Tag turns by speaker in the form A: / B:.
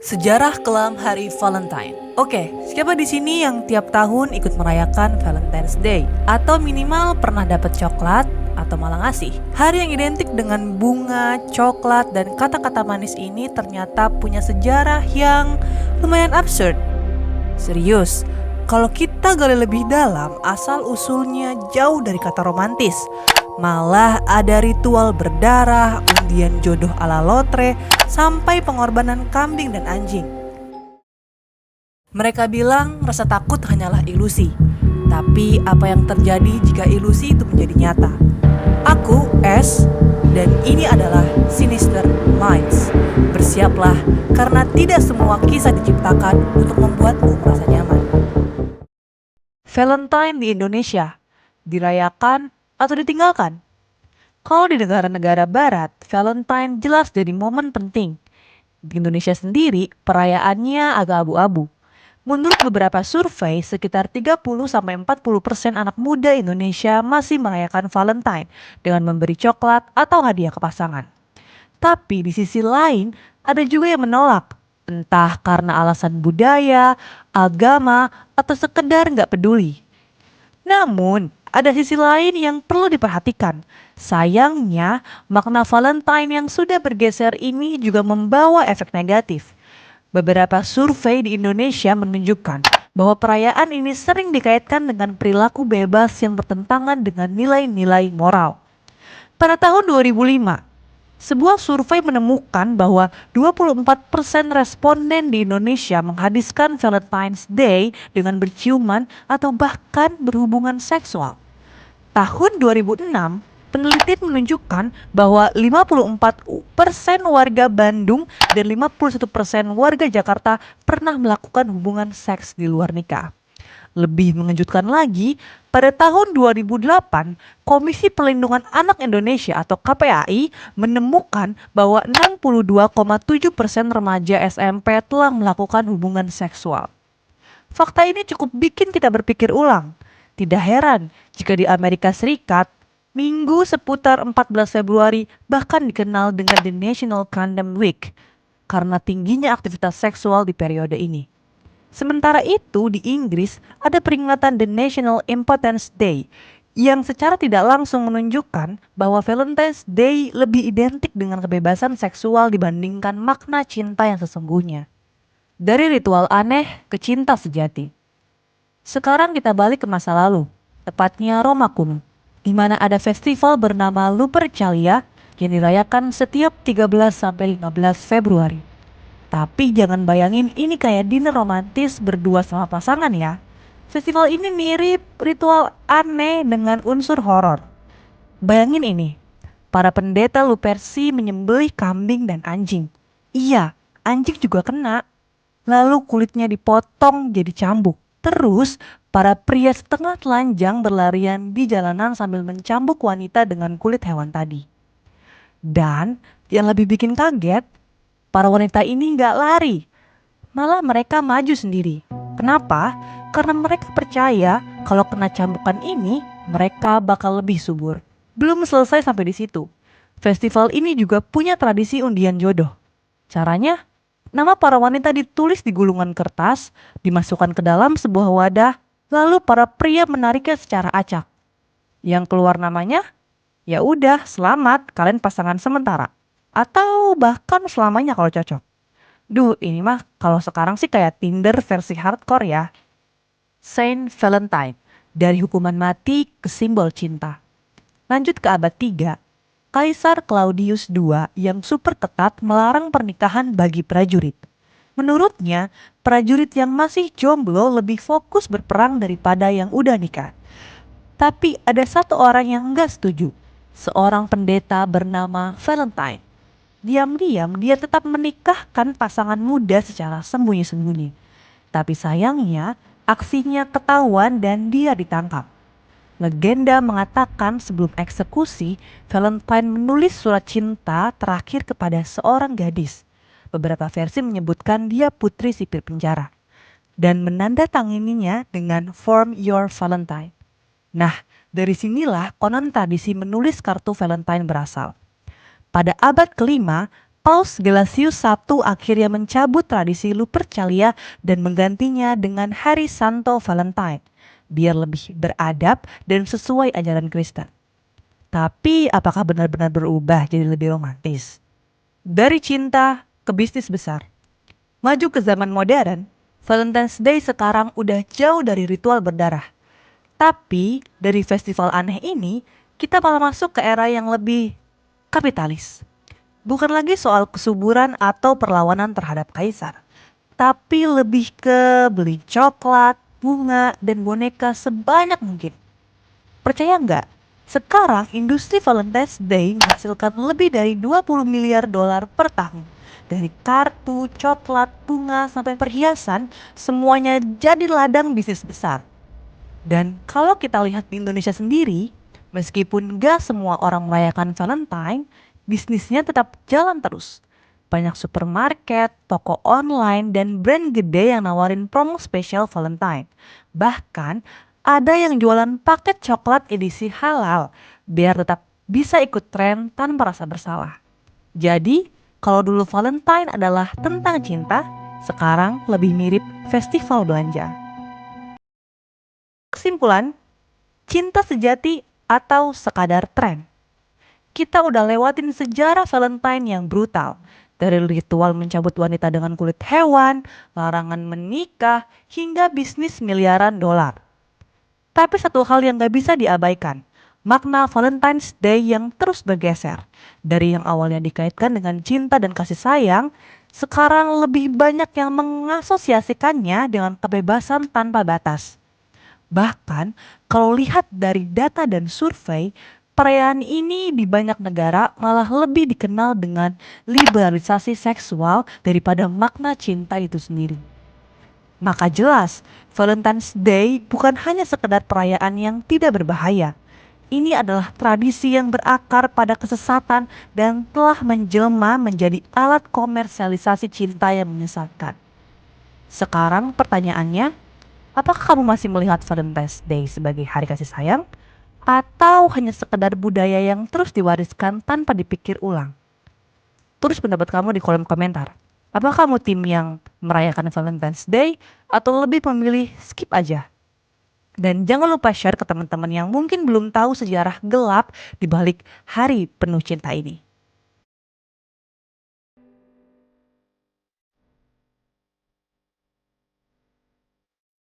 A: Sejarah kelam Hari Valentine. Oke, siapa di sini yang tiap tahun ikut merayakan Valentine's Day? Atau minimal pernah dapat coklat atau malah ngasih? Hari yang identik dengan bunga, coklat, dan kata-kata manis ini ternyata punya sejarah yang lumayan absurd. Serius, kalau kita gali lebih dalam, asal-usulnya jauh dari kata romantis. Malah ada ritual berdarah, undian jodoh ala lotre, sampai pengorbanan kambing dan anjing. Mereka bilang rasa takut hanyalah ilusi. Tapi apa yang terjadi jika ilusi itu menjadi nyata? Aku, S, dan ini adalah Sinister Minds. Bersiaplah, karena tidak semua kisah diciptakan untuk membuatmu merasa nyaman. Valentine di Indonesia, dirayakan atau ditinggalkan? Kalau di negara-negara barat, Valentine jelas jadi momen penting. Di Indonesia sendiri, perayaannya agak abu-abu. Menurut beberapa survei, sekitar 30-40% anak muda Indonesia masih merayakan Valentine dengan memberi coklat atau hadiah ke pasangan. Tapi di sisi lain, ada juga yang menolak. Entah karena alasan budaya, agama, atau sekedar nggak peduli. Namun, ada sisi lain yang perlu diperhatikan. Sayangnya, makna Valentine yang sudah bergeser ini juga membawa efek negatif. Beberapa survei di Indonesia menunjukkan bahwa perayaan ini sering dikaitkan dengan perilaku bebas yang bertentangan dengan nilai-nilai moral. Pada tahun 2005, sebuah survei menemukan bahwa 24% responden di Indonesia menghabiskan Valentine's Day dengan berciuman atau bahkan berhubungan seksual. Tahun 2006, penelitian menunjukkan bahwa 54% warga Bandung dan 51% warga Jakarta pernah melakukan hubungan seks di luar nikah. Lebih mengejutkan lagi, pada tahun 2008, Komisi Perlindungan Anak Indonesia atau KPAI menemukan bahwa 62,7% remaja SMP telah melakukan hubungan seksual. Fakta ini cukup bikin kita berpikir ulang. Tidak heran jika di Amerika Serikat, Minggu seputar 14 Februari bahkan dikenal dengan The National Condom Week karena tingginya aktivitas seksual di periode ini. Sementara itu di Inggris ada peringatan The National Impotence Day yang secara tidak langsung menunjukkan bahwa Valentine's Day lebih identik dengan kebebasan seksual dibandingkan makna cinta yang sesungguhnya. Dari ritual aneh ke cinta sejati. Sekarang kita balik ke masa lalu, tepatnya Roma kuno, di mana ada festival bernama Lupercalia yang dirayakan setiap 13-15 Februari. Tapi jangan bayangin ini kayak dinner romantis berdua sama pasangan ya. Festival ini mirip ritual aneh dengan unsur horor. Bayangin ini, para pendeta Luperci menyembelih kambing dan anjing. Iya, anjing juga kena. Lalu kulitnya dipotong jadi cambuk. Terus, para pria setengah telanjang berlarian di jalanan sambil mencambuk wanita dengan kulit hewan tadi. Dan yang lebih bikin kaget, para wanita ini nggak lari, malah mereka maju sendiri. Kenapa? Karena mereka percaya kalau kena cambukan ini, mereka bakal lebih subur. Belum selesai sampai di situ. Festival ini juga punya tradisi undian jodoh. Caranya, nama para wanita ditulis di gulungan kertas, dimasukkan ke dalam sebuah wadah, lalu para pria menariknya secara acak. Yang keluar namanya, ya udah, selamat, kalian pasangan sementara. Atau bahkan selamanya kalau cocok. Duh, ini mah kalau sekarang sih kayak Tinder versi hardcore ya. Saint Valentine, dari hukuman mati ke simbol cinta. Lanjut ke abad 3, Kaisar Claudius II yang super ketat melarang pernikahan bagi prajurit. Menurutnya, prajurit yang masih jomblo lebih fokus berperang daripada yang udah nikah. Tapi ada satu orang yang enggak setuju, seorang pendeta bernama Valentine. Diam-diam dia tetap menikahkan pasangan muda secara sembunyi-sembunyi. Tapi sayangnya aksinya ketahuan dan dia ditangkap. Legenda mengatakan sebelum eksekusi, Valentine menulis surat cinta terakhir kepada seorang gadis. Beberapa versi menyebutkan dia putri sipir penjara. Dan menandatangininya dengan Form Your Valentine. Nah, dari sinilah konon tradisi menulis kartu Valentine berasal. Pada abad kelima, Paus Gelasius I akhirnya mencabut tradisi Lupercalia dan menggantinya dengan Hari Santo Valentine, biar lebih beradab dan sesuai ajaran Kristen. Tapi apakah benar-benar berubah jadi lebih romantis? Dari cinta ke bisnis besar. Maju ke zaman modern, Valentine's Day sekarang udah jauh dari ritual berdarah. Tapi dari festival aneh ini, kita malah masuk ke era yang lebih kapitalis. Bukan lagi soal kesuburan atau perlawanan terhadap kaisar, tapi lebih ke beli coklat, bunga, dan boneka sebanyak mungkin. Percaya nggak? Sekarang industri Valentine's Day menghasilkan lebih dari 20 miliar dolar per tahun. Dari kartu, coklat, bunga, sampai perhiasan, semuanya jadi ladang bisnis besar. Dan kalau kita lihat di Indonesia sendiri, meskipun gak semua orang merayakan Valentine, bisnisnya tetap jalan terus. Banyak supermarket, toko online, dan brand gede yang nawarin promo spesial Valentine. Bahkan ada yang jualan paket coklat edisi halal biar tetap bisa ikut tren tanpa rasa bersalah. Jadi, kalau dulu Valentine adalah tentang cinta, sekarang lebih mirip festival belanja. Kesimpulan, cinta sejati atau sekadar tren? Kita udah lewatin sejarah Valentine yang brutal. Dari ritual mencabut wanita dengan kulit hewan, larangan menikah, hingga bisnis miliaran dolar. Tapi satu hal yang gak bisa diabaikan, makna Valentine's Day yang terus bergeser. Dari yang awalnya dikaitkan dengan cinta dan kasih sayang, sekarang lebih banyak yang mengasosiasikannya dengan kebebasan tanpa batas. Bahkan kalau lihat dari data dan survei, perayaan ini di banyak negara malah lebih dikenal dengan liberalisasi seksual daripada makna cinta itu sendiri. Maka jelas, Valentine's Day bukan hanya sekedar perayaan yang tidak berbahaya. Ini adalah tradisi yang berakar pada kesesatan dan telah menjelma menjadi alat komersialisasi cinta yang menyesatkan. Sekarang pertanyaannya, apakah kamu masih melihat Valentine's Day sebagai hari kasih sayang? Atau hanya sekedar budaya yang terus diwariskan tanpa dipikir ulang? Tulis pendapat kamu di kolom komentar. Apakah kamu tim yang merayakan Valentine's Day atau lebih memilih skip aja? Dan jangan lupa share ke teman-teman yang mungkin belum tahu sejarah gelap di balik hari penuh cinta ini.